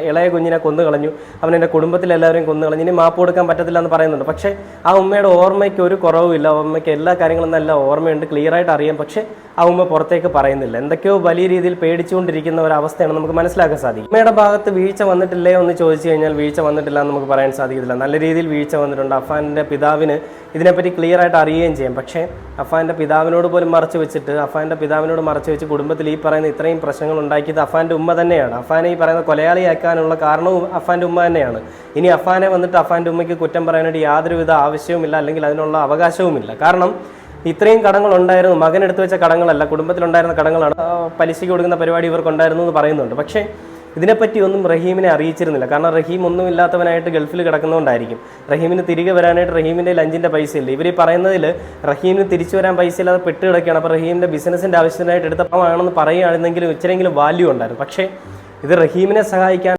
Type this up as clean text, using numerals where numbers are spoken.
ഇളയ കുഞ്ഞിനെ കൊന്നു കളഞ്ഞു, അവൻ എൻ്റെ കുടുംബത്തിലെല്ലാവരെയും കൊന്നു കളഞ്ഞു, ഇനി മാപ്പ് കൊടുക്കാൻ പറ്റത്തില്ല എന്ന് പറയുന്നുണ്ട്. പക്ഷേ ആ ഉമ്മയുടെ ഓർമ്മയ്ക്ക് ഒരു കുറവുമില്ല, ഉമ്മയ്ക്ക് എല്ലാ കാര്യങ്ങളും നല്ല ഓർമ്മയുണ്ട്, ക്ലിയറായിട്ട് അറിയാം. പക്ഷേ ആ ഉമ്മ പുറത്തേക്ക് പറയുന്നില്ല. എന്തൊക്കെയോ വലിയ രീതിയിൽ പേടിച്ചുകൊണ്ടിരിക്കുന്ന ഒരു അവസ്ഥയാണ് നമുക്ക് മനസ്സിലാക്കാൻ സാധിക്കും. ഉമ്മയുടെ ഭാഗത്ത് വീഴ്ച വന്നിട്ടില്ലേ എന്ന് ചോദിച്ചു കഴിഞ്ഞാൽ വീഴ്ച വന്നിട്ടില്ല എന്ന് നമുക്ക് പറയാൻ സാധിക്കില്ല. നല്ല രീതിയിൽ വീഴ്ച വന്നിട്ടുണ്ട്. അഫാൻ്റെ പിതാവിന് ഇതിനെപ്പറ്റി ക്ലിയറായിട്ട് അറിയുകയും ചെയ്യും. പക്ഷേ അഫാൻ്റെ പിതാവിനോട് പോലും മറച്ചു വെച്ചിട്ട് പിതാവിനോട് മറച്ചു വെച്ച് കുടുംബത്തിൽ ഈ പറയുന്ന ഇത്രയും പ്രശ്നങ്ങൾ ഉണ്ടാക്കിയത് അഫാൻ്റെ ഉമ്മ തന്നെയാണ്. അഫാനെ ഈ പറയുന്ന കൊലയാളിയാക്കാനുള്ള കാരണവും അഫാൻ്റെ ഉമ്മ തന്നെയാണ്. ഇനി അഫാനെ വന്നിട്ട് അഫാൻ്റെ ഉമ്മയ്ക്ക് കുറ്റം പറയാനായിട്ട് യാതൊരുവിധ ആവശ്യവുമില്ല, അല്ലെങ്കിൽ അതിനുള്ള അവകാശവുമില്ല. കാരണം ഇത്രയും കടങ്ങൾ ഉണ്ടായിരുന്നു, മകൻ എടുത്തു വെച്ച കടങ്ങളല്ല, കുടുംബത്തിലുണ്ടായിരുന്ന കടങ്ങളാണ്. പലിശയ്ക്ക് കൊടുക്കുന്ന പരിപാടി ഇവർക്കുണ്ടായിരുന്നു എന്ന് പറയുന്നുണ്ട്. പക്ഷേ ഇതിനെപ്പറ്റി ഒന്നും റഹീമിനെ അറിയിച്ചിരുന്നില്ല. കാരണം റഹീം ഒന്നും ഇല്ലാത്തവനായിട്ട് ഗൾഫിൽ കിടക്കുന്നതുകൊണ്ടായിരിക്കും. റഹീമിന് തിരികെ വരാനായിട്ട് റഹീമിൻ്റെ ലഞ്ചിൻ്റെ പൈസ ഇല്ല. ഇവർ ഈ പറയുന്നതിൽ റഹീമിന് തിരിച്ചു വരാൻ പൈസ ഇല്ലാതെ പെട്ട് കിടക്കുകയാണ്. അപ്പോൾ റഹീമിൻ്റെ ബിസിനസ്സിൻ്റെ ആവശ്യത്തിനായിട്ട് എടുത്ത പണമാണെന്ന് പറയുകയാണെന്നെങ്കിലും ഇച്ചിരെങ്കിലും വാല്യൂ ഉണ്ടായിരുന്നു. പക്ഷേ ഇത് റഹീമിനെ സഹായിക്കാൻ